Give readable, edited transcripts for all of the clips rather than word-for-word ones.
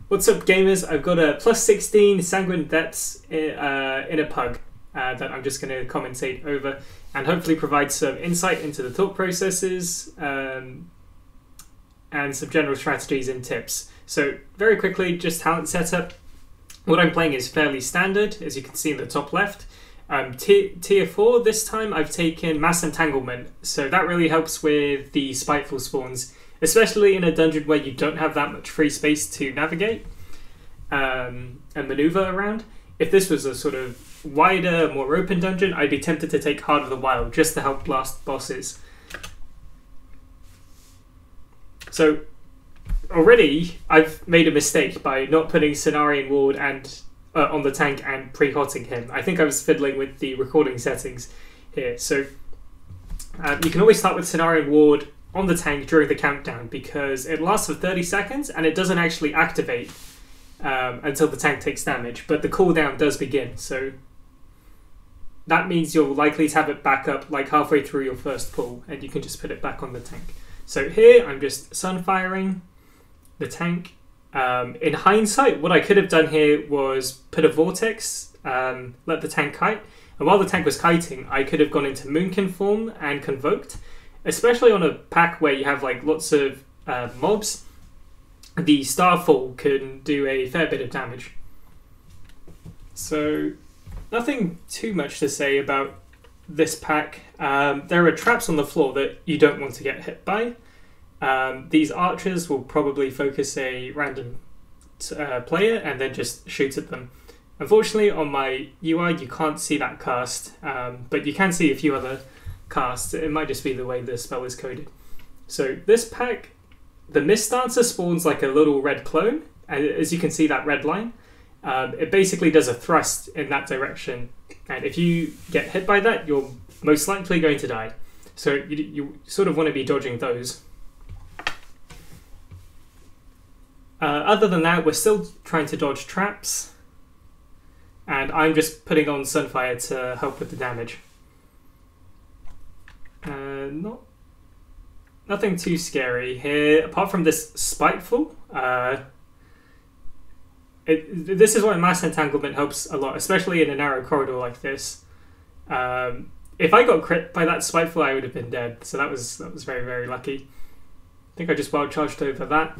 What's up, gamers? I've got a plus 16 Sanguine depths in a pug that I'm just going to commentate over and hopefully provide some insight into the thought processes and some general strategies and tips. So very quickly, just talent setup. What I'm playing is fairly standard, as you can see in the top left. Tier 4 this time I've taken Mass Entanglement, so that really helps with the Spiteful spawns, especially in a dungeon where you don't have that much free space to navigate and maneuver around. If this was a sort of wider, more open dungeon, I'd be tempted to take Heart of the Wild just to help blast bosses. So already I've made a mistake by not putting Cenarian Ward and on the tank and pre-hotting him. I think I was fiddling with the recording settings here. So you can always start with Cenarian Ward on the tank during the countdown because it lasts for 30 seconds and it doesn't actually activate until the tank takes damage, but the cooldown does begin. So that means you're likely to have it back up like halfway through your first pull and you can just put it back on the tank. So here I'm just sunfiring the tank. In hindsight, what I could have done here was put a vortex, let the tank kite, and while the tank was kiting, I could have gone into Moonkin form and Convoked, especially on a pack where you have like lots of mobs. The Starfall can do a fair bit of damage. So nothing too much to say about this pack. There are traps on the floor that you don't want to get hit by. These archers will probably focus a random player and then just shoot at them. Unfortunately, on my UI, you can't see that cast, but you can see a few other casts. It might just be the way the spell is coded. So this pack, the Mist Dancer spawns like a little red clone, and as you can see that red line, it basically does a thrust in that direction, and if you get hit by that, you're most likely going to die. So you sort of want to be dodging those. Other than that, we're still trying to dodge traps, and I'm just putting on Sunfire to help with the damage. Nothing too scary here, apart from this Spiteful. This is why Mass Entanglement helps a lot, especially in a narrow corridor like this. If I got crit by that Spiteful, I would have been dead, so that was very, very lucky. I think I just wild charged over that.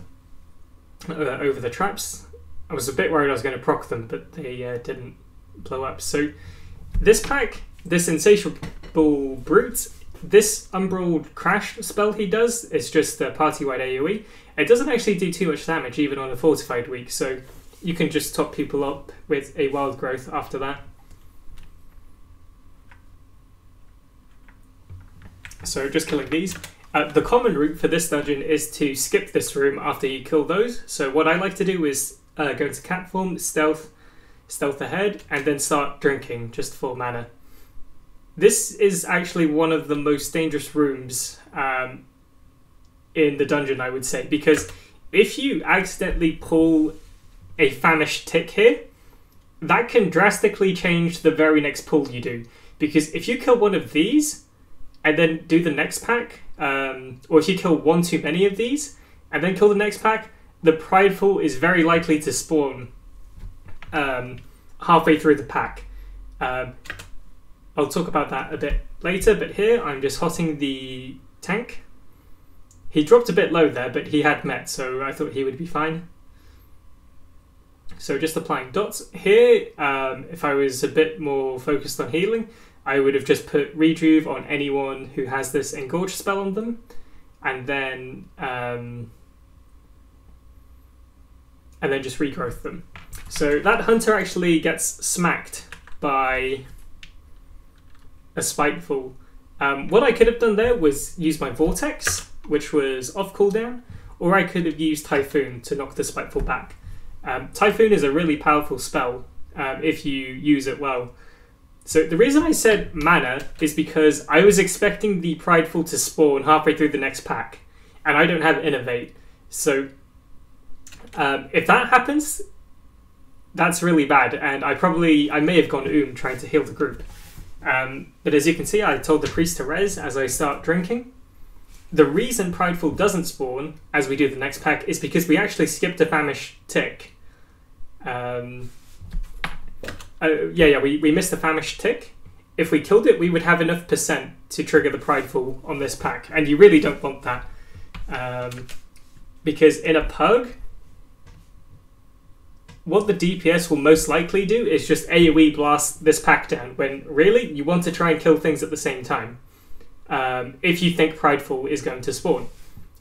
Over the traps. I was a bit worried I was going to proc them, but they didn't blow up. So this pack, this Insatiable Brute, this Umbral Crash spell he does is just a party-wide AoE. It doesn't actually do too much damage even on a fortified week, so you can just top people up with a Wild Growth after that. So just killing these. The common route for this dungeon is to skip this room after you kill those. So what I like to do is go into cat form, stealth ahead, and then start drinking just for mana. This is actually one of the most dangerous rooms in the dungeon, I would say, because if you accidentally pull a famished tick here, that can drastically change the very next pull you do. Because if you kill one of these and then do the next pack, or if you kill one too many of these and then kill the next pack, the Prideful is very likely to spawn halfway through the pack. I'll talk about that a bit later, but here I'm just hotting the tank. He dropped a bit low there, but he had met, so I thought he would be fine. So just applying dots. Here, if I was a bit more focused on healing, I would have just put Rejuve on anyone who has this Engorge spell on them, and then just Regrowth them. So that Hunter actually gets smacked by a Spiteful. What I could have done there was use my Vortex, which was off cooldown, or I could have used Typhoon to knock the Spiteful back. Typhoon is a really powerful spell if you use it well. So the reason I said mana is because I was expecting the Prideful to spawn halfway through the next pack, and I don't have Innovate. So if that happens, that's really bad, and I may have gone trying to heal the group. But as you can see, I told the priest to res as I start drinking. The reason Prideful doesn't spawn as we do the next pack is because we actually skipped a famished tick. We missed the famished tick. If we killed it, we would have enough percent to trigger the Prideful on this pack, and you really don't want that. Because in a pug, what the DPS will most likely do is just AoE blast this pack down, when really you want to try and kill things at the same time. If you think Prideful is going to spawn,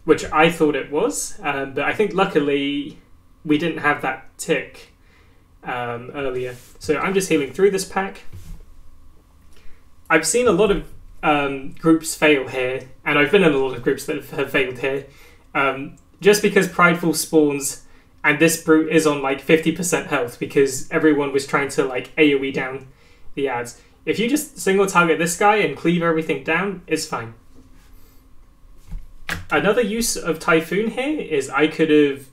which I thought it was, but I think luckily we didn't have that tick earlier. So I'm just healing through this pack. I've seen a lot of groups fail here, and I've been in a lot of groups that have failed here. Just because Prideful spawns and this brute is on like 50% health because everyone was trying to like AoE down the ads. If you just single target this guy and cleave everything down, it's fine. Another use of Typhoon here is I could have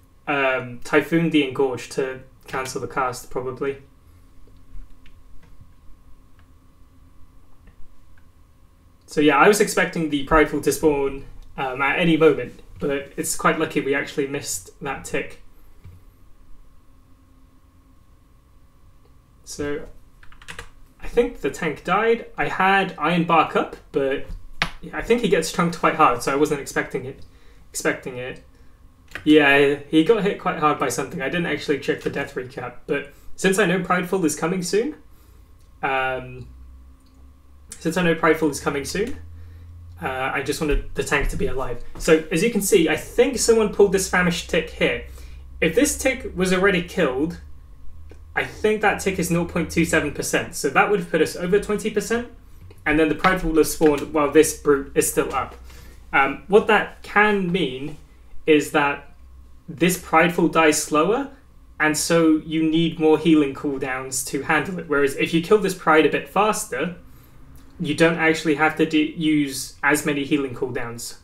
Typhooned the Engorge to cancel the cast, probably. So yeah, I was expecting the Prideful to spawn at any moment, but it's quite lucky we actually missed that tick. So I think the tank died. I had Iron Bark up, but I think he gets chunked quite hard, so I wasn't expecting it. Yeah, he got hit quite hard by something. I didn't actually check the death recap, but since I know Prideful is coming soon, I just wanted the tank to be alive. So as you can see, I think someone pulled this famished tick here. If this tick was already killed, I think that tick is 0.27%, so that would have put us over 20%, and then the Prideful will have spawned while this brute is still up. What that can mean is that this Prideful dies slower, and so you need more healing cooldowns to handle it, whereas if you kill this Pride a bit faster, you don't actually have to use as many healing cooldowns.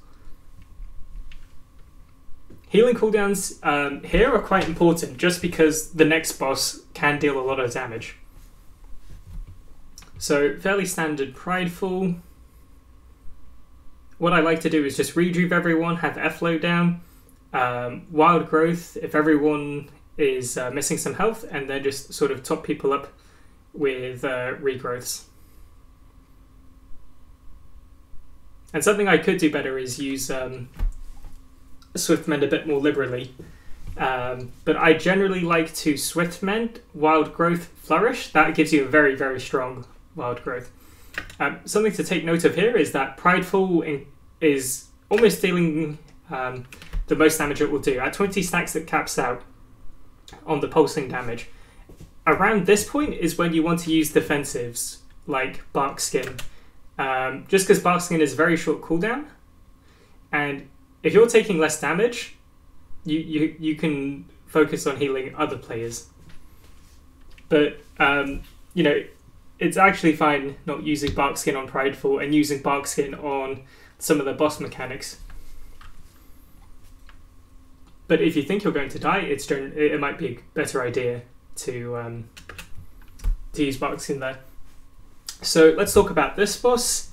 Healing cooldowns here are quite important just because the next boss can deal a lot of damage. So fairly standard Prideful. What I like to do is just rejuve everyone, have Efflo down, Wild Growth if everyone is missing some health, and then just sort of top people up with Regrowths. And something I could do better is use Swift Mend a bit more liberally. But I generally like to Swift Mend, Wild Growth, Flourish. That gives you a very, very strong Wild Growth. Something to take note of here is that Prideful is almost dealing the most damage it will do. At 20 stacks it caps out on the pulsing damage. Around this point is when you want to use defensives like Bark Skin. Just because Bark Skin is very short cooldown, and if you're taking less damage, you can focus on healing other players. But you know, it's actually fine not using Bark Skin on Prideful and using Bark Skin on some of the boss mechanics. But if you think you're going to die, it might be a better idea to use Bark Skin there. So let's talk about this boss.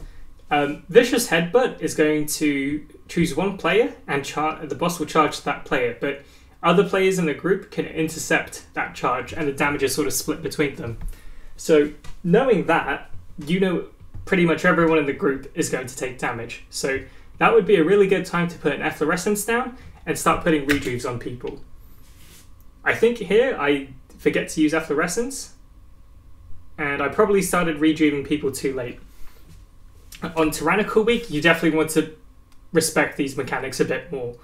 Vicious Headbutt is going to choose one player and the boss will charge that player, but other players in the group can intercept that charge and the damage is sort of split between them. So knowing that, you know pretty much everyone in the group is going to take damage. So that would be a really good time to put an Efflorescence down and start putting rejuves on people. I think here I forget to use Efflorescence, and I probably started rejuving people too late. On Tyrannical Week, you definitely want to respect these mechanics a bit more,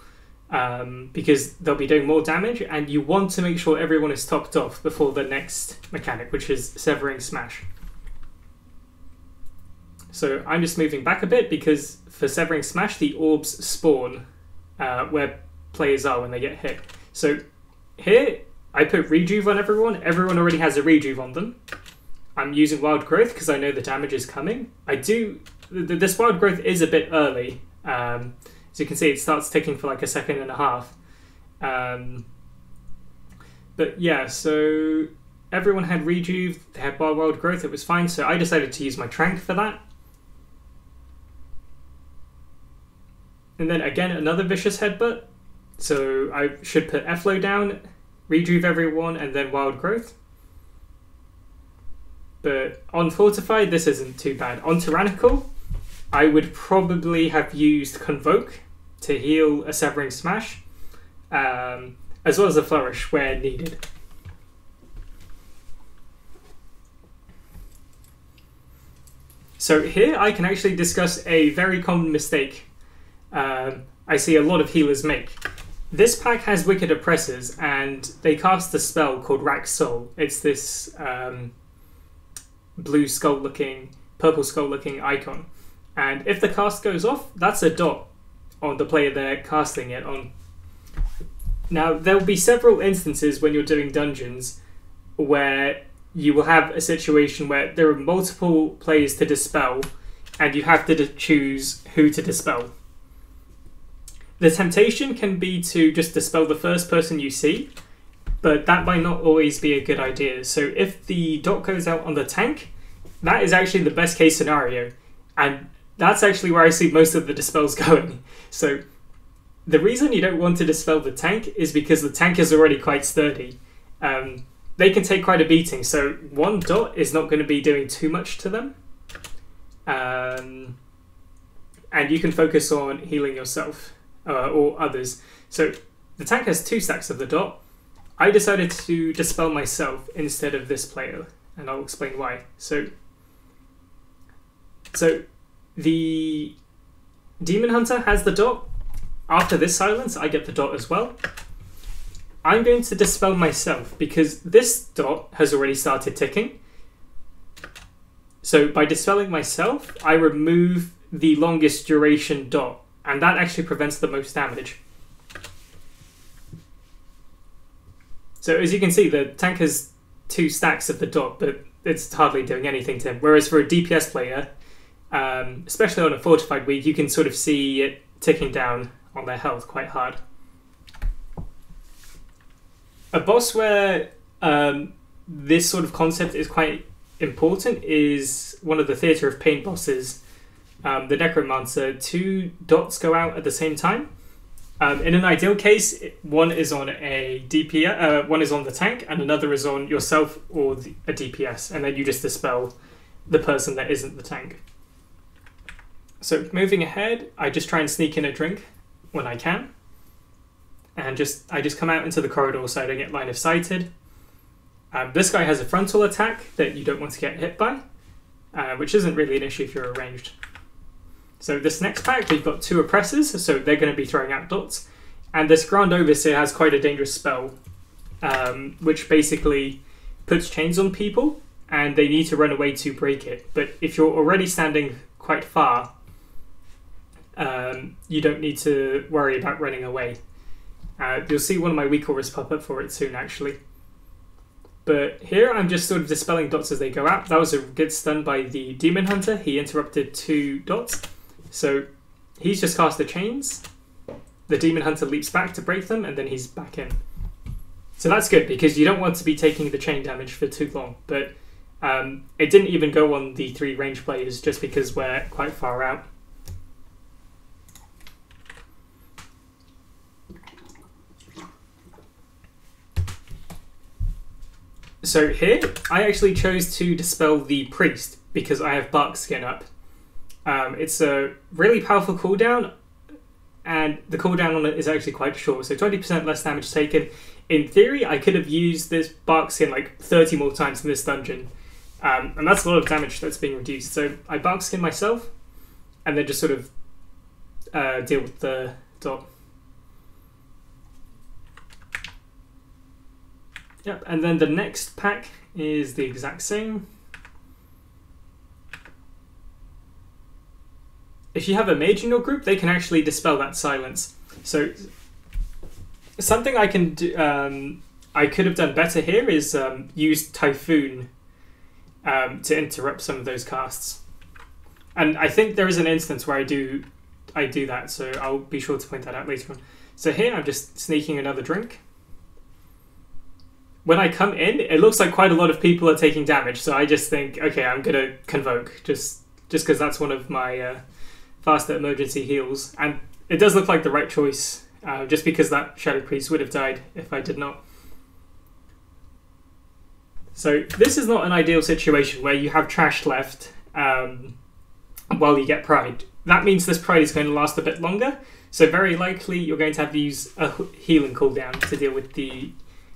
because they'll be doing more damage, and you want to make sure everyone is topped off before the next mechanic, which is Severing Smash. So I'm just moving back a bit because for Severing Smash, the orbs spawn where players are when they get hit. So here, I put Rejuve on everyone. Everyone already has a Rejuve on them. I'm using Wild Growth because I know the damage is coming. This Wild Growth is a bit early. As you can see, it starts ticking for like a second and a half. But yeah, so everyone had Rejuve, they had Wild Growth, it was fine. So I decided to use my Tranq for that. And then again, another Vicious Headbutt. So I should put Efflo down, rejuve everyone, and then wild growth. But on Fortified, this isn't too bad. On Tyrannical, I would probably have used Convoke to heal a Severing Smash, as well as a Flourish where needed. So here I can actually discuss a very common mistake I see a lot of healers make. This pack has Wicked Oppressors, and they cast a spell called Rack Soul. It's this blue skull-looking, purple skull-looking icon. And if the cast goes off, that's a dot on the player they're casting it on. Now, there'll be several instances when you're doing dungeons where you will have a situation where there are multiple players to dispel, and you have to choose who to dispel. The temptation can be to just dispel the first person you see, but that might not always be a good idea. So if the dot goes out on the tank, that is actually the best case scenario, and that's actually where I see most of the dispels going. So the reason you don't want to dispel the tank is because the tank is already quite sturdy. They can take quite a beating, so one dot is not going to be doing too much to them. And you can focus on healing yourself or others. So the tank has 2 stacks of the dot. I decided to dispel myself instead of this player, and I'll explain why. So the Demon Hunter has the dot. After this silence, I get the dot as well. I'm going to dispel myself because this dot has already started ticking. So by dispelling myself, I remove the longest duration dot, and that actually prevents the most damage. So as you can see, the tank has 2 stacks of the dot, but it's hardly doing anything to him. Whereas for a DPS player, especially on a fortified week, you can sort of see it ticking down on their health quite hard. A boss where this sort of concept is quite important is one of the Theatre of Pain bosses, the Necromancer. 2 dots go out at the same time. In an ideal case, one is on a DPS, one is on the tank, and another is on yourself or a DPS, and then you just dispel the person that isn't the tank. So moving ahead, I just try and sneak in a drink when I can, and I just come out into the corridor so I don't get line of sighted. This guy has a frontal attack that you don't want to get hit by, which isn't really an issue if you're ranged. So this next pack, we've got 2 oppressors, so they're going to be throwing out dots. And this Grand Overseer has quite a dangerous spell, which basically puts chains on people, and they need to run away to break it. But if you're already standing quite far, you don't need to worry about running away. You'll see one of my weak auras pop up for it soon, actually. But here I'm just sort of dispelling dots as they go out. That was a good stun by the Demon Hunter. He interrupted 2 dots. So he's just cast the chains. The Demon Hunter leaps back to break them, and then he's back in. So that's good, because you don't want to be taking the chain damage for too long. But it didn't even go on the 3 range players just because we're quite far out. So here, I actually chose to dispel the Priest because I have Bark Skin up. It's a really powerful cooldown, and the cooldown on it is actually quite short, so 20% less damage taken. In theory, I could have used this Bark Skin like 30 more times in this dungeon, and that's a lot of damage that's being reduced. So I Bark Skin myself, and then just sort of deal with the dot. Yep, and then the next pack is the exact same. If you have a mage in your group, they can actually dispel that silence. So something I can do, I could have done better here is use Typhoon to interrupt some of those casts. And I think there is an instance where I do that, so I'll be sure to point that out later on. So here I'm just sneaking another drink. When I come in, it looks like quite a lot of people are taking damage, so I just think, okay, I'm going to Convoke, just because that's one of my faster emergency heals. And it does look like the right choice, just because that Shadow Priest would have died if I did not. So this is not an ideal situation where you have trash left while you get Pride. That means this Pride is going to last a bit longer, so very likely you're going to have to use a healing cooldown to deal with the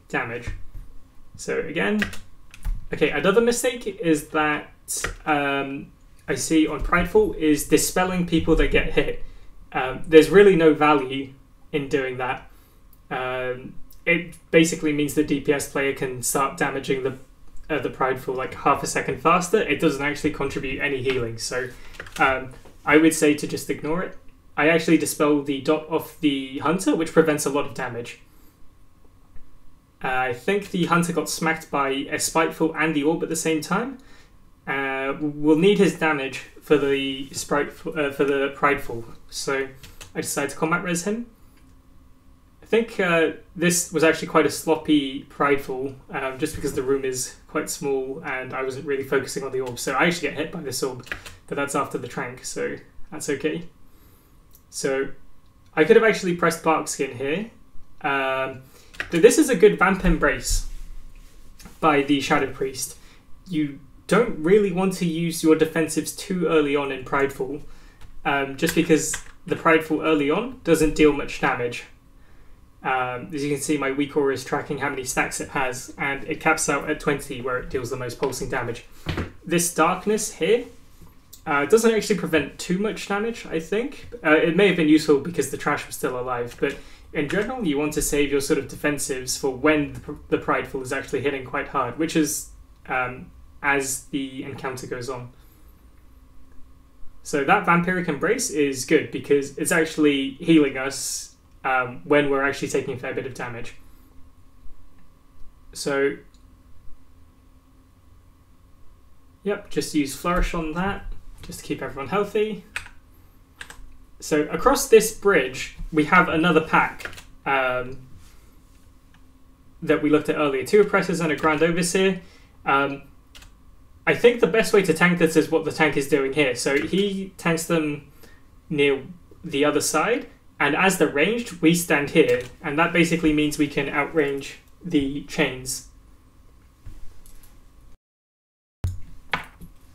damage. So again, okay, another mistake is that I see on Prideful is dispelling people that get hit. There's really no value in doing that. It basically means the DPS player can start damaging the Prideful like half a second faster. It doesn't actually contribute any healing, so I would say to just ignore it. I actually dispel the dot off the Hunter, which prevents a lot of damage. I think the Hunter got smacked by a Spiteful and the Orb at the same time. We'll need his damage for the for the Prideful, so I decided to combat res him. I think this was actually quite a sloppy Prideful, just because the room is quite small and I wasn't really focusing on the Orb, so I actually get hit by this Orb, but that's after the Tranq, so that's okay. So I could have actually pressed Barkskin here. But this is a good Vamp Embrace by the Shadow Priest. You don't really want to use your defensives too early on in Prideful, just because the Prideful early on doesn't deal much damage. As you can see, my weak aura is tracking how many stacks it has, and it caps out at 20 where it deals the most pulsing damage. This Darkness here doesn't actually prevent too much damage, I think. It may have been useful because the trash was still alive, but in general, you want to save your sort of defensives for when the Prideful is actually hitting quite hard, which is as the encounter goes on. So that Vampiric Embrace is good because it's actually healing us when we're actually taking a fair bit of damage. So, yep, just use Flourish on that, just to keep everyone healthy. So across this bridge, we have another pack that we looked at earlier. 2 Oppressors and a Grand Overseer. I think the best way to tank this is what the tank is doing here. So he tanks them near the other side, and as they're ranged, we stand here, and that basically means we can outrange the chains.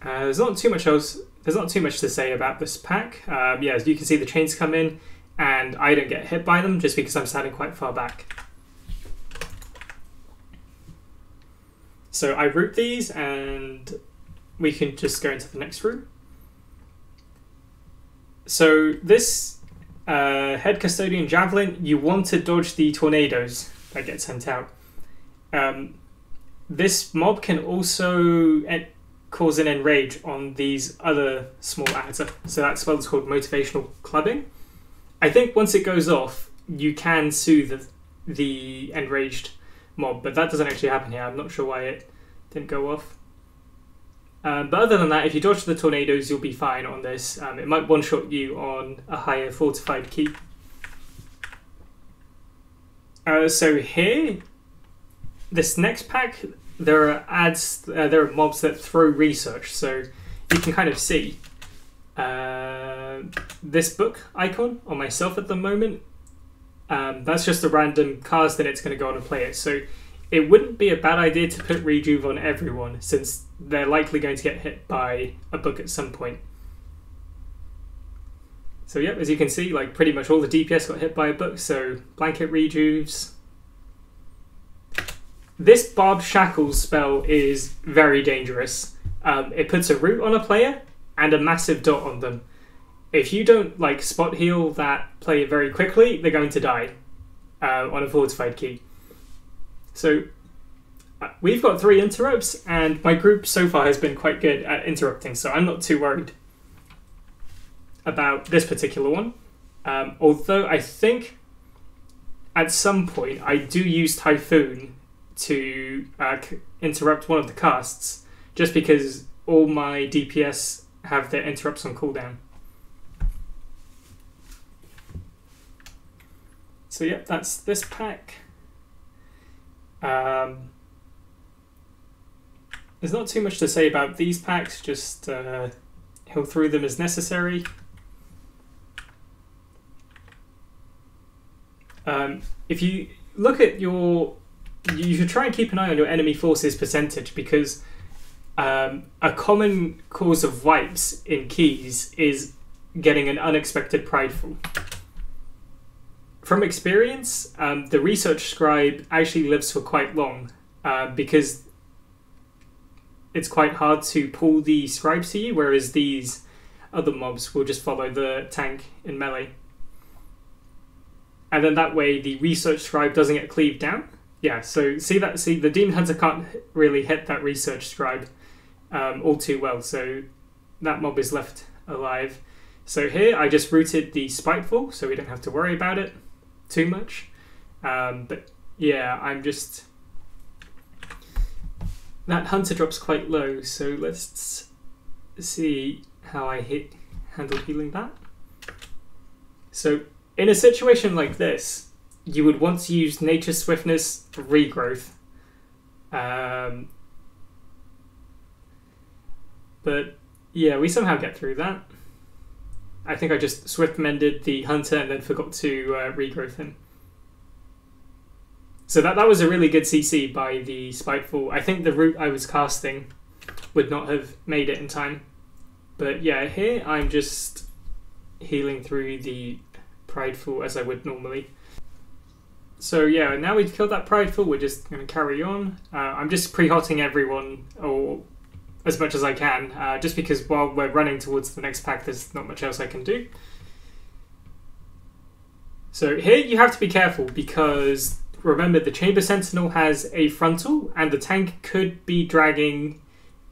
There's not too much to say about this pack. Yeah, as you can see, the chains come in, and I don't get hit by them just because I'm standing quite far back. So I root these, and we can just go into the next room. So this Head Custodian Javelin, you want to dodge the tornadoes that get sent out. This mob can also cause an enrage on these other small adds. So that spell is called Motivational Clubbing. I think once it goes off, you can soothe the enraged mob, but that doesn't actually happen here. I'm not sure why it didn't go off. But other than that, if you dodge the tornadoes, you'll be fine on this. It might one-shot you on a higher fortified key. So here, this next pack, there are adds, there are mobs that throw research. So you can kind of see this book icon on myself at the moment. That's just a random cast, and it's going to go on and play it. So it wouldn't be a bad idea to put Rejuve on everyone, since they're likely going to get hit by a book at some point. So yep, as you can see, like pretty much all the DPS got hit by a book, so Blanket Rejuves. This Barbed Shackles spell is very dangerous. It puts a root on a player and a massive dot on them. If you don't like spot heal that player very quickly, they're going to die on a fortified key. So we've got 3 interrupts, and my group so far has been quite good at interrupting, so I'm not too worried about this particular one. Although I think at some point I do use Typhoon to interrupt one of the casts, just because all my DPS have their interrupts on cooldown. So yep, that's this pack. There's not too much to say about these packs, just heal through them as necessary. If you look at your you should try and keep an eye on your enemy forces percentage, because a common cause of wipes in keys is getting an unexpected Prideful. From experience, the research scribe actually lives for quite long, because it's quite hard to pull the scribes to you, whereas these other mobs will just follow the tank in melee. And then that way the research scribe doesn't get cleaved down. Yeah, so see the Demon Hunter can't really hit that research scribe all too well, so that mob is left alive. So here I just routed the Spiteful, so we don't have to worry about it too much. But yeah, I'm just... That Hunter drop's quite low, so let's see how I handle healing that. So in a situation like this, you would want to use Nature Swiftness Regrowth. But yeah, we somehow get through that. I think I just Swift Mended the Hunter and then forgot to Regrowth him. So that was a really good CC by the Spiteful. I think the route I was casting would not have made it in time. But yeah, here I'm just healing through the Prideful as I would normally. So yeah, now we've killed that Prideful, we're just going to carry on. I'm just pre-hotting everyone, or as much as I can, just because while we're running towards the next pack, there's not much else I can do. So here you have to be careful, because remember the Chamber Sentinel has a frontal, and the tank could be dragging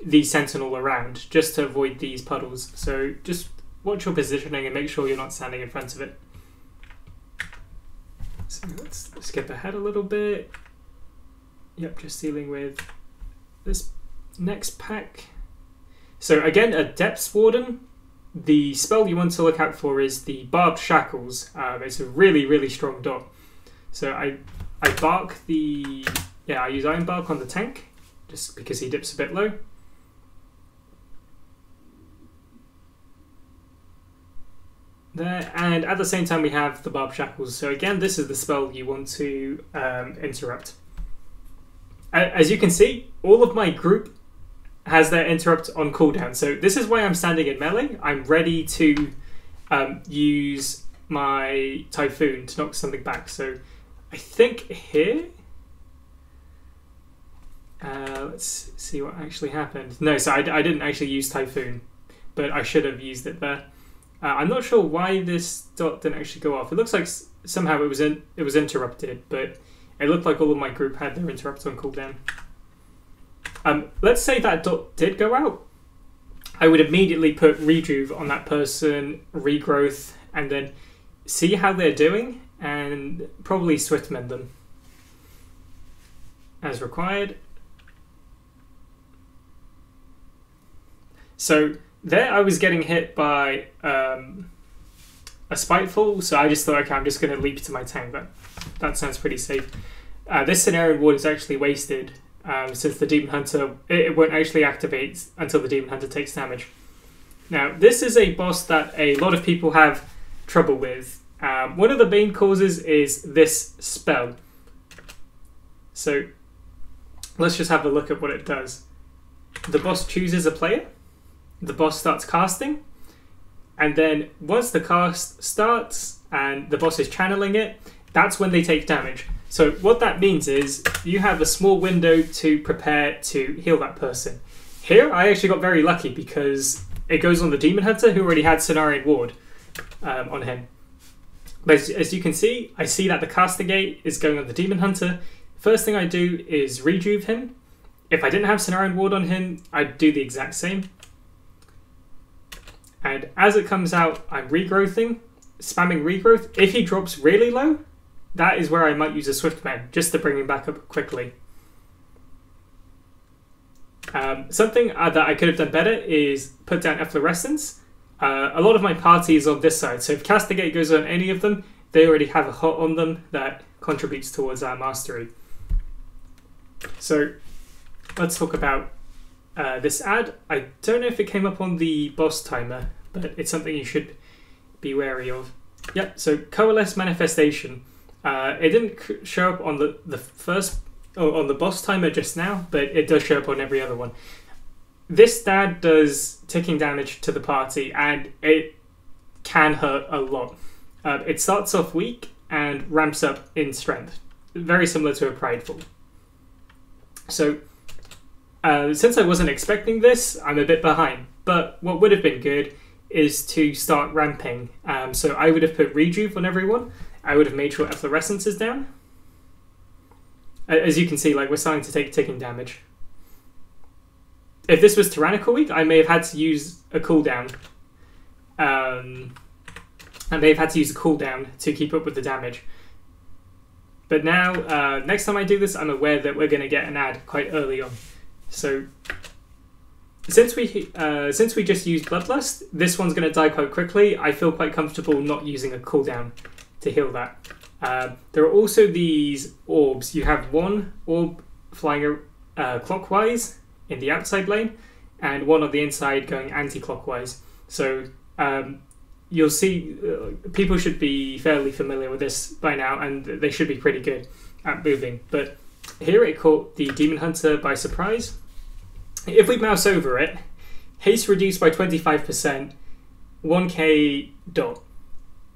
the Sentinel around just to avoid these puddles. So just watch your positioning and make sure you're not standing in front of it. So let's skip ahead a little bit. Yep, just dealing with this next pack. So again, a Depths Warden. The spell you want to look out for is the Barbed Shackles. It's a really, really strong dot. So I bark the... Yeah, I use Iron Bark on the tank, just because he dips a bit low. There, and at the same time we have the Barbed Shackles. So again, this is the spell you want to interrupt. As you can see, all of my group has their interrupt on cooldown. So this is why I'm standing in melee. I'm ready to use my Typhoon to knock something back. So I think here... let's see what actually happened. No, so I didn't actually use Typhoon, but I should have used it there. I'm not sure why this dot didn't actually go off. It looks like somehow it was interrupted, but it looked like all of my group had their interrupts on cooldown. Let's say that dot did go out. I would immediately put Rejuve on that person, Regrowth, and then see how they're doing, and probably Swift Mend them as required. So there I was getting hit by a Spiteful, so I just thought, okay, I'm just going to leap to my tank. That sounds pretty safe. This Scenario Ward is actually wasted, since the Demon Hunter, it won't actually activate until the Demon Hunter takes damage. Now, this is a boss that a lot of people have trouble with. One of the main causes is this spell. So let's just have a look at what it does. The boss chooses a player. The boss starts casting, and then once the cast starts and the boss is channeling it, that's when they take damage. So what that means is you have a small window to prepare to heal that person. Here I actually got very lucky because it goes on the Demon Hunter, who already had Cenarian Ward on him. But as you can see, I see that the Castigate is going on the Demon Hunter. First thing I do is Rejuve him. If I didn't have Cenarian Ward on him, I'd do the exact same. And as it comes out, I'm regrowthing, spamming regrowth. If he drops really low, that is where I might use a Swift Mend, just to bring him back up quickly. Something that I could have done better is put down Efflorescence. A lot of my party is on this side, so if Castigate goes on any of them, they already have a hot on them that contributes towards our mastery. So let's talk about this ad. I don't know if it came up on the boss timer, but it's something you should be wary of. Yep, so Coalesce Manifestation. It didn't show up on the first on the boss timer just now, but it does show up on every other one. This dad does ticking damage to the party, and it can hurt a lot. It starts off weak and ramps up in strength, very similar to a Prideful. So, since I wasn't expecting this, I'm a bit behind. But what would have been good is to start ramping. So I would have put Rejuve on everyone. I would have made sure Efflorescence is down. As you can see, like, we're starting to take ticking damage. If this was Tyrannical Week, I may have had to use a cooldown. I may have had to use a cooldown to keep up with the damage. But now, next time I do this, I'm aware that we're going to get an ad quite early on. So, since we just used Bloodlust, this one's going to die quite quickly. I feel quite comfortable not using a cooldown to heal that. There are also these orbs. You have one orb flying clockwise in the outside lane, and one on the inside going anti-clockwise. So you'll see people should be fairly familiar with this by now, and they should be pretty good at moving. But here it caught the Demon Hunter by surprise. If we mouse over it, haste reduced by 25%, 1k dot.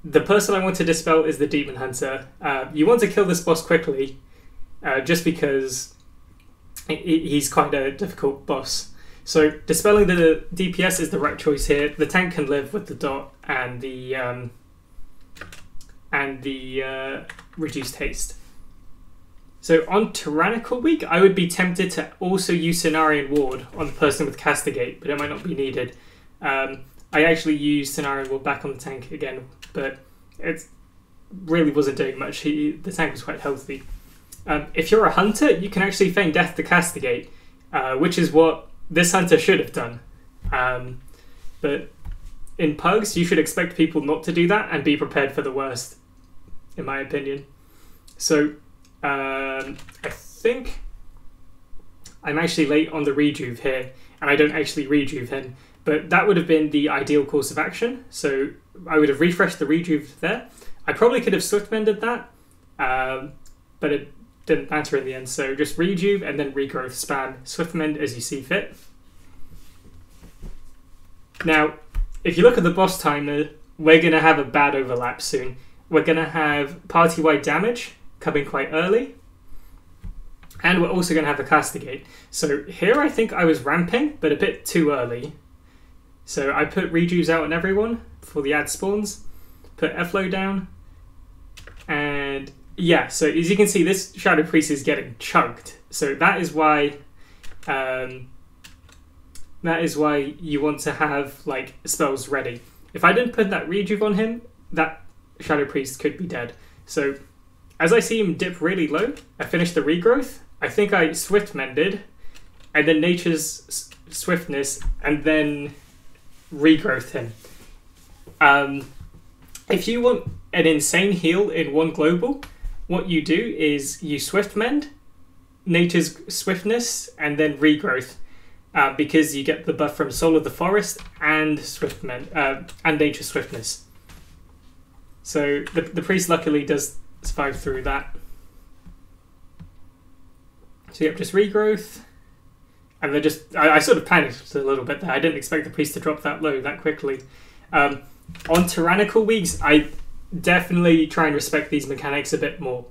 The person I want to dispel is the Demon Hunter. You want to kill this boss quickly, just because he's quite a difficult boss. So dispelling the DPS is the right choice here. The tank can live with the dot and the reduced haste. So on Tyrannical Week, I would be tempted to also use Cenarian Ward on the person with Castigate, but it might not be needed. I actually used Cenarian Ward back on the tank again, but it really wasn't doing much. The tank was quite healthy. If you're a hunter, you can actually feign death to Castigate, which is what this hunter should have done. But in pugs, you should expect people not to do that and be prepared for the worst, in my opinion. So I think I'm actually late on the Rejuve here, and I don't actually Rejuve him, but that would have been the ideal course of action. So I would have refreshed the Rejuve there. I probably could have Swift Mended that, but it didn't matter in the end. So just Rejuve and then Regrowth spam, Swift Mend as you see fit. Now, if you look at the boss timer, we're going to have a bad overlap soon. We're going to have party-wide damage coming quite early, and we're also going to have a Castigate. So here I think I was ramping, but a bit too early. So I put Rejuves out on everyone before the ad spawns, put Efflo down, and yeah, so as you can see, this Shadow Priest is getting chunked. So that is why you want to have like spells ready. If I didn't put that Rejuve on him, that Shadow Priest could be dead. So as I see him dip really low, I finished the Regrowth. I think I Swift Mended, and then Nature's Swiftness, and then Regrowth him. If you want an insane heal in one global, what you do is you Swift Mend, Nature's Swiftness, and then Regrowth, because you get the buff from Soul of the Forest and Swift Mend, and Nature's Swiftness. So the priest luckily does survive through that. So yep, just Regrowth, and then just I sort of panicked a little bit there. I didn't expect the priest to drop that low that quickly. On Tyrannical Weeks, I definitely try and respect these mechanics a bit more,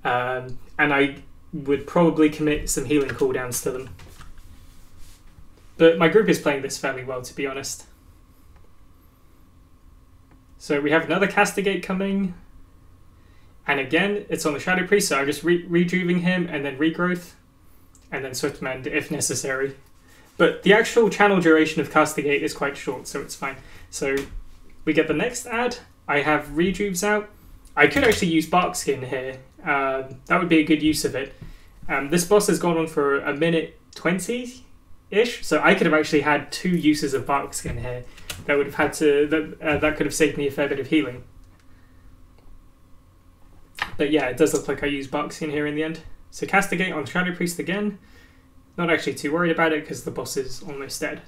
and I would probably commit some healing cooldowns to them. But my group is playing this fairly well, to be honest. So we have another Castigate coming, and again it's on the Shadow Priest, so I'm just Rejuving him and then Regrowth, and then Swift Mend if necessary. But the actual channel duration of Castigate is quite short, so it's fine. So we get the next ad. I have Rejuves out. I could actually use Barkskin here. That would be a good use of it. This boss has gone on for a minute 20-ish, so I could have actually had 2 uses of Barkskin here. That would have had to. That could have saved me a fair bit of healing. But yeah, it does look like I used Barkskin here in the end. So Castigate on Shadow Priest again. Not actually too worried about it because the boss is almost dead.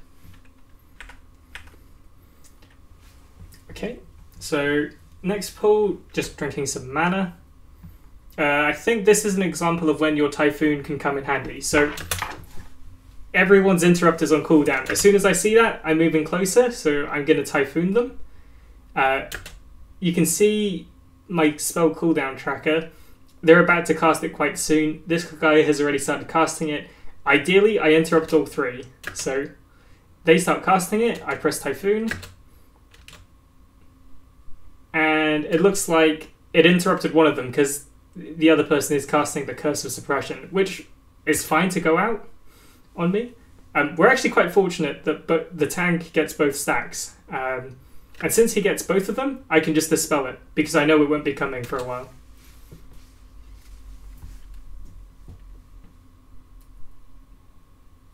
Okay, so next pull, just drinking some mana. I think this is an example of when your Typhoon can come in handy. So everyone's interrupt is on cooldown. As soon as I see that, I'm moving closer, so I'm going to Typhoon them. You can see my spell cooldown tracker. They're about to cast it quite soon. This guy has already started casting it. Ideally, I interrupt all three. So they start casting it, I press Typhoon. And it looks like it interrupted one of them because the other person is casting the Curse of Suppression, which is fine to go out on me. We're actually quite fortunate that the tank gets both stacks. And since he gets both of them, I can just dispel it, because I know it won't be coming for a while.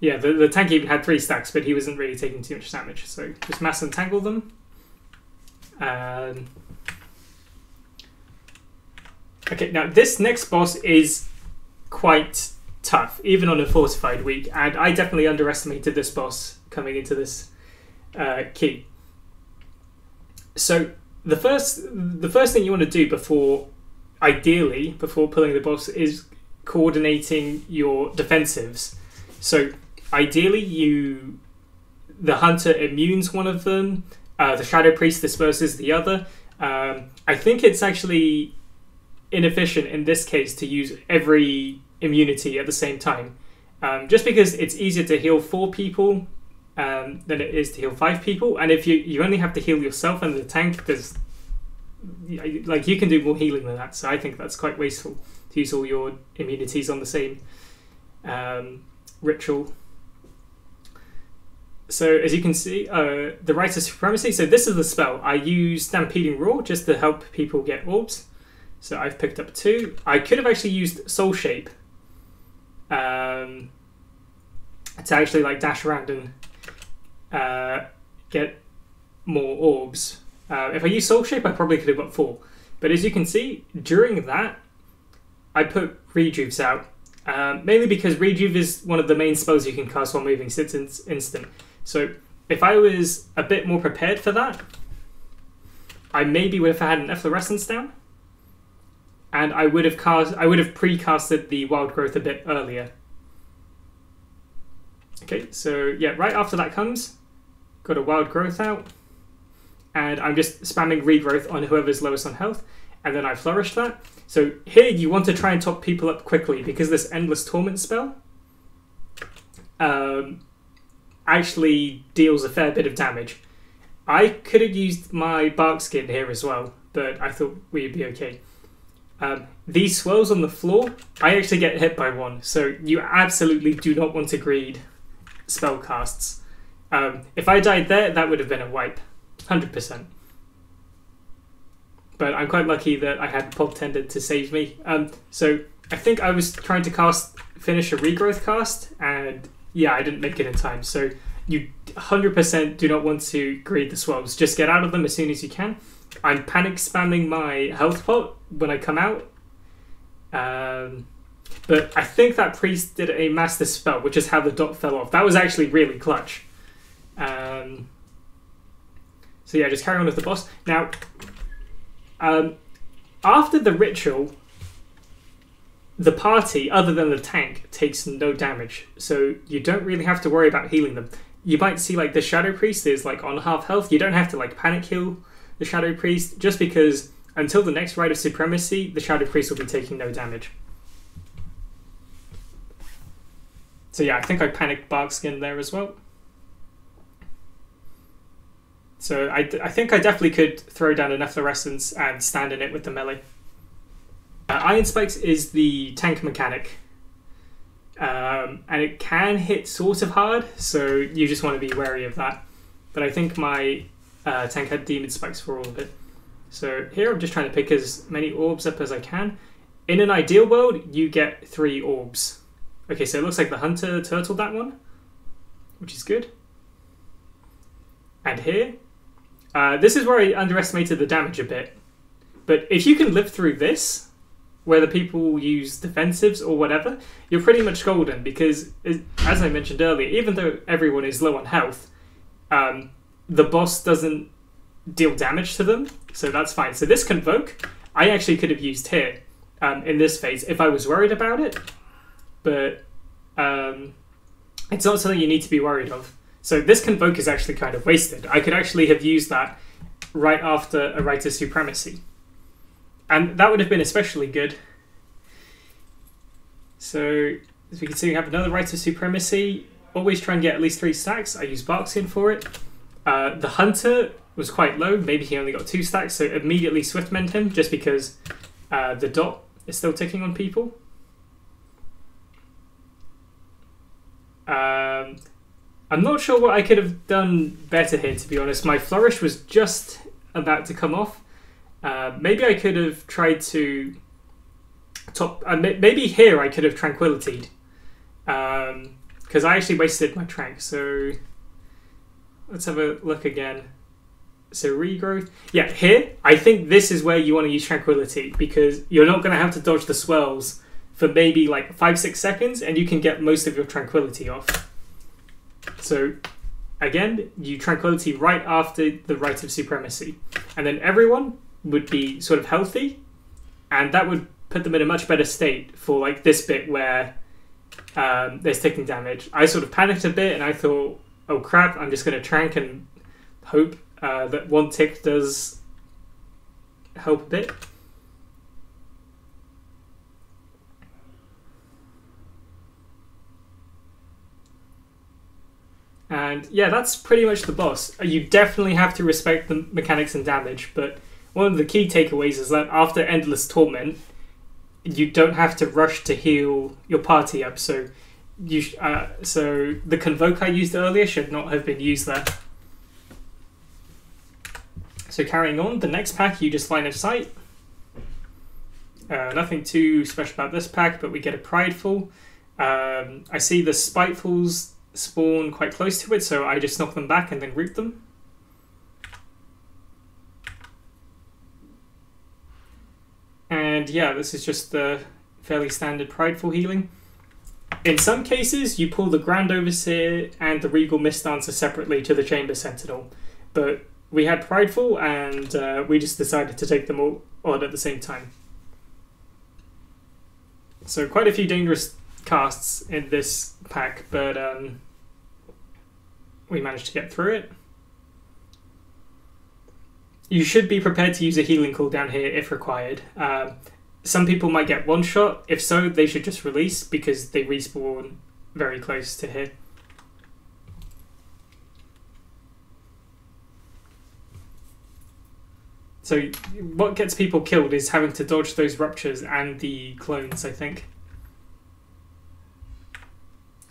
Yeah, the tank even had 3 stacks, but he wasn't really taking too much damage. So just mass entangle them. Okay, now this next boss is quite tough, even on a fortified week, and I definitely underestimated this boss coming into this key. So the first thing you want to do ideally before pulling the boss is coordinating your defensives. So ideally the hunter immunes one of them, the shadow priest disperses the other. I think it's actually inefficient in this case to use every immunity at the same time, just because it's easier to heal 4 people than it is to heal 5 people, and if you only have to heal yourself and the tank, there's like you can do more healing than that. So I think that's quite wasteful to use all your immunities on the same ritual. So as you can see, the Rite of Supremacy. So this is the spell. I use Stampeding Roar just to help people get orbs. So I've picked up 2. I could have actually used Soul Shape to actually like dash around and get more orbs. If I use Soul Shape, I probably could have got 4. But as you can see, during that, I put Rejuves out. Mainly because Rejuve is one of the main spells you can cast while moving, so it's instant. So if I was a bit more prepared for that, I maybe would have had an Efflorescence down. And I would have pre-casted the Wild Growth a bit earlier. Okay, so yeah, right after that comes, got a Wild Growth out, and I'm just spamming Regrowth on whoever's lowest on health, and then I flourish that. So here you want to try and top people up quickly, because this Endless Torment spell actually deals a fair bit of damage. I could have used my Bark Skin here as well, but I thought we'd be okay. These swirls on the floor, I actually get hit by one, so you absolutely do not want to greed spell casts. If I died there, that would have been a wipe, 100%. But I'm quite lucky that I had Pod Tender to save me. So I think I was trying to finish a Regrowth cast, and yeah, I didn't make it in time. So you 100% do not want to greed the swirls. Just get out of them as soon as you can. I'm panic spamming my health pot when I come out. But I think that priest did a master spell, which is how the dot fell off. That was actually really clutch. So yeah, just carry on with the boss. Now, after the ritual, the party, other than the tank, takes no damage. So you don't really have to worry about healing them. You might see like the Shadow Priest is like on half health. You don't have to like panic heal the Shadow Priest, just because until the next Rite of Supremacy, the Shadow Priest will be taking no damage. So yeah, I think I panicked Barkskin there as well. So I think I definitely could throw down an Efflorescence and stand in it with the melee. Iron Spikes is the tank mechanic. And it can hit sort of hard, so you just want to be wary of that. But I think my tank had Demon Spikes for all of it. So here I'm just trying to pick as many orbs up as I can. In an ideal world, you get 3 orbs. Okay, so it looks like the Hunter turtled that one, which is good. And here, this is where I underestimated the damage a bit. But if you can live through this, where the people use defensives or whatever, you're pretty much golden, because, as I mentioned earlier, even though everyone is low on health, the boss doesn't deal damage to them, so that's fine. So this Convoke, I actually could have used here. in this phase if I was worried about it, but it's not something you need to be worried of. So this Convoke is actually kind of wasted. I could actually have used that right after a Right of Supremacy. And that would have been especially good. So, as we can see, we have another Right of Supremacy. Always try and get at least 3 stacks. I use Barkskin for it. The Hunter was quite low. Maybe he only got 2 stacks, so immediately Swiftmend him, just because the dot is still ticking on people. I'm not sure what I could have done better here, to be honest. My Flourish was just about to come off. Maybe I could have tried to maybe here I could have Tranquility'd, because I actually wasted my Tranq. So let's have a look again. So Regrowth. Yeah, here I think this is where you want to use Tranquility, because you're not going to have to dodge the swells for maybe like 5-6 seconds, and you can get most of your Tranquility off. So again, you Tranquility right after the Right of Supremacy, and then everyone would be sort of healthy, and that would put them in a much better state for like this bit where there's ticking damage. I sort of panicked a bit, and I thought, oh crap, I'm just going to Tranq and hope that 1 tick does help a bit. And yeah, that's pretty much the boss. You definitely have to respect the mechanics and damage, but one of the key takeaways is that after Endless Torment, you don't have to rush to heal your party up. So so the Convoke I used earlier should not have been used there. So carrying on, the next pack you just line of sight. Nothing too special about this pack, but we get a Prideful. I see the Spitefuls spawn quite close to it, so I just knock them back and then root them. And yeah, this is just the fairly standard Prideful healing. In some cases, you pull the Grand Overseer and the Regal Mistdancer separately to the Chamber Sentinel, but we had Prideful, and we just decided to take them all on at the same time. So quite a few dangerous casts in this pack, but we managed to get through it. You should be prepared to use a healing cooldown here if required. Some people might get one shot. If so, they should just release because they respawn very close to here. So what gets people killed is having to dodge those ruptures and the clones, I think.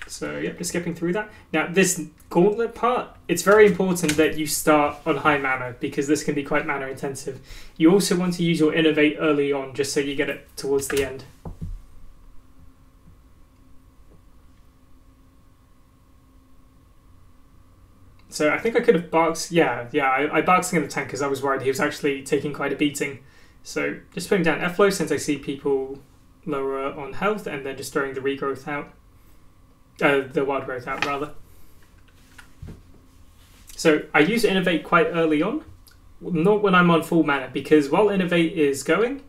So yeah, just skipping through that. Now this gauntlet part, it's very important that you start on high mana because this can be quite mana intensive. You also want to use your Innovate early on just so you get it towards the end. So I think I could have barks. I barks in the tank because I was worried he was actually taking quite a beating. So just putting down Efflo since I see people lower on health, and then just throwing the regrowth out. The wild growth out, rather. So I use Innovate quite early on, not when I'm on full mana, because while Innovate is going,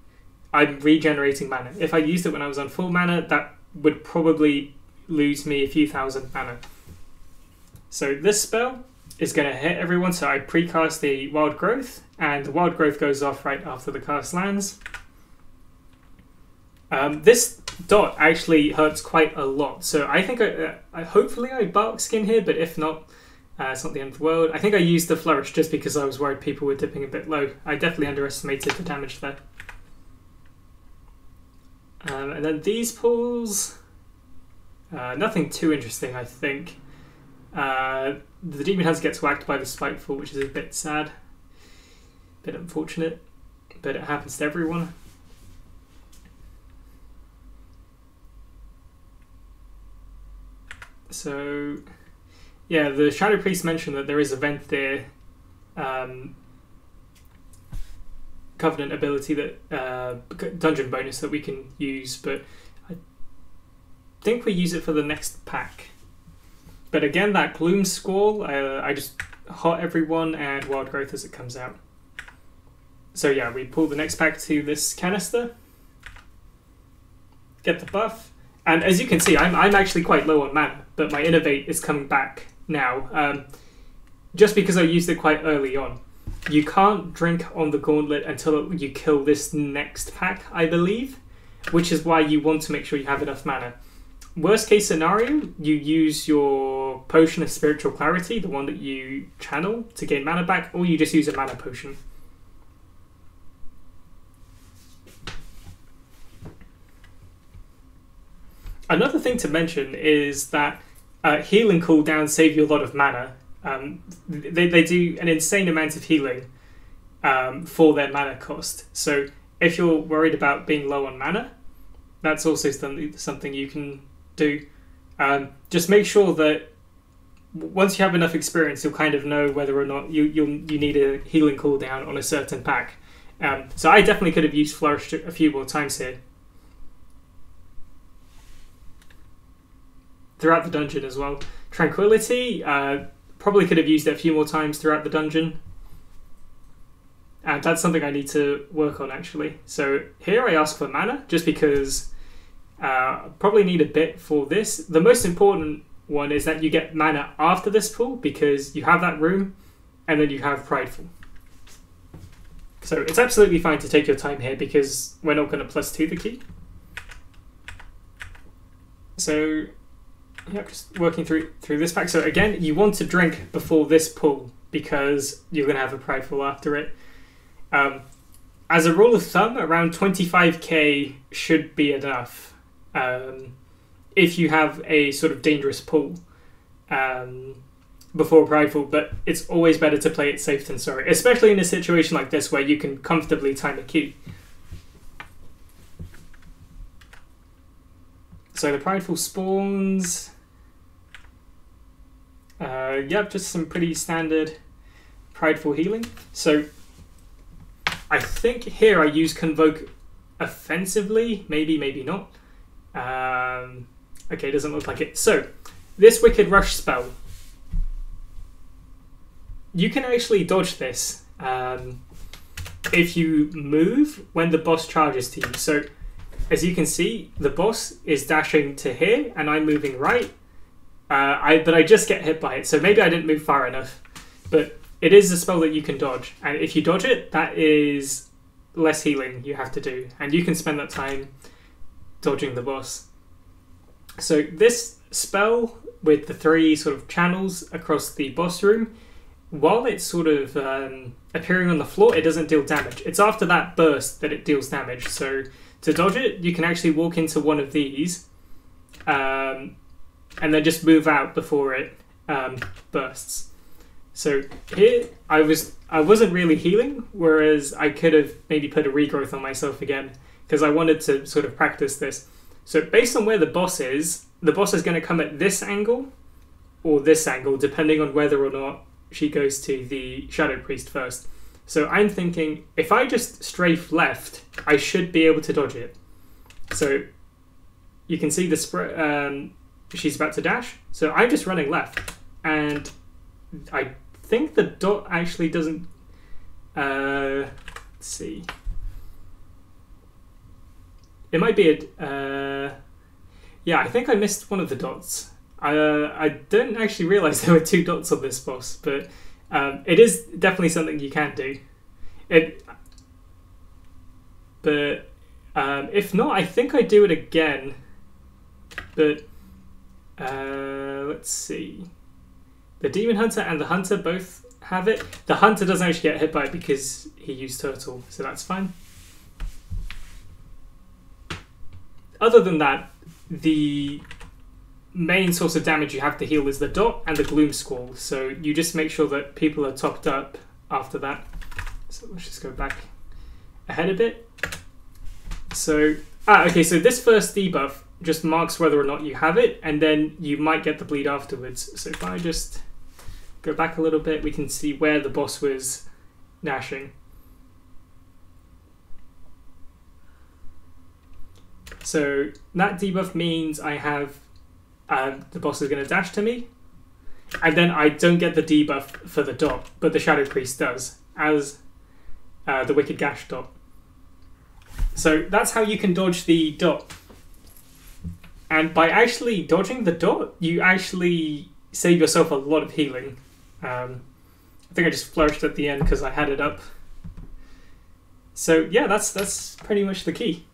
I'm regenerating mana. If I used it when I was on full mana, that would probably lose me a few thousand mana. So this spell is going to hit everyone, so I precast the wild growth, and the wild growth goes off right after the cast lands. This dot actually hurts quite a lot, so I think hopefully I bark skin here, but if not, it's not the end of the world. I think I used the flourish just because I was worried people were dipping a bit low. I definitely underestimated the damage there. And then these pulls, nothing too interesting, I think. The Demon Hunter gets whacked by the Spiteful, which is a bit sad, a bit unfortunate, but it happens to everyone. So, yeah, the Shadow Priest mentioned that there is a Venthyr Covenant ability that dungeon bonus that we can use, but I think we use it for the next pack. But again, that Gloom Squall, I just hot everyone and wild growth as it comes out. So yeah, we pull the next pack to this canister. get the buff. And as you can see, I'm actually quite low on mana, but my Innovate is coming back now, just because I used it quite early on. You can't drink on the Gauntlet until you kill this next pack, I believe, which is why you want to make sure you have enough mana. Worst case scenario, you use your Potion of Spiritual Clarity, the one that you channel to gain mana back, or you just use a mana potion. Another thing to mention is that healing cooldowns save you a lot of mana. They do an insane amount of healing for their mana cost. So if you're worried about being low on mana, that's also something you can do. Just make sure that once you have enough experience, you'll kind of know whether or not you need a healing cooldown on a certain pack. So I definitely could have used Flourish a few more times here. Throughout the dungeon as well. Tranquility, probably could have used it a few more times throughout the dungeon. And that's something I need to work on, actually. So here I ask for mana, just because probably need a bit for this. The most important one is that you get mana after this pull, because you have that room, and then you have Prideful. So it's absolutely fine to take your time here, because we're not going to +2 the key. So yeah, just working through this pack. So again, you want to drink before this pull, because you're going to have a Prideful after it. As a rule of thumb, around 25k should be enough if you have a sort of dangerous pull before Prideful, but it's always better to play it safe than sorry, especially in a situation like this where you can comfortably time a key. So the Prideful spawns. Yep, just some pretty standard Prideful healing. So I think here I use Convoke offensively. Maybe, maybe not. Okay, doesn't look like it. So this Wicked Rush spell, you can actually dodge this if you move when the boss charges to you. So as you can see, the boss is dashing to here, and I'm moving right. But I just get hit by it, so maybe I didn't move far enough. But it is a spell that you can dodge, and if you dodge it, that is less healing you have to do, and you can spend that time dodging the boss. So this spell with the 3 sort of channels across the boss room, while it's sort of appearing on the floor, it doesn't deal damage. It's after that burst that it deals damage. So to dodge it, you can actually walk into one of these and then just move out before it bursts. So here I wasn't really healing, whereas I could have maybe put a regrowth on myself again, because I wanted to sort of practice this. So based on where the boss is going to come at this angle or this angle, depending on whether or not she goes to the Shadow Priest first. So I'm thinking, if I just strafe left, I should be able to dodge it. So you can see the she's about to dash. So I'm just running left, and I think the dot actually doesn't. Let's see. It might be a. Yeah, I think I missed one of the dots. I didn't actually realise there were 2 dots on this boss, but it is definitely something you can do. But if not, I think I do it again. But let's see. The Demon Hunter and the Hunter both have it. The Hunter doesn't actually get hit by it because he used Turtle, so that's fine. Other than that, the main source of damage you have to heal is the dot and the Gloom Squall, so you just make sure that people are topped up after that. So let's just go back ahead a bit. So, okay, so this first debuff just marks whether or not you have it, and then you might get the bleed afterwards. So if I just go back a little bit, we can see where the boss was dashing. So that debuff means I have the boss is going to dash to me, and then I don't get the debuff for the dot, but the Shadow Priest does, as the Wicked Gash dot. So that's how you can dodge the dot. And by actually dodging the dot, you actually save yourself a lot of healing. I think I just flourished at the end because I had it up. So yeah, that's pretty much the key.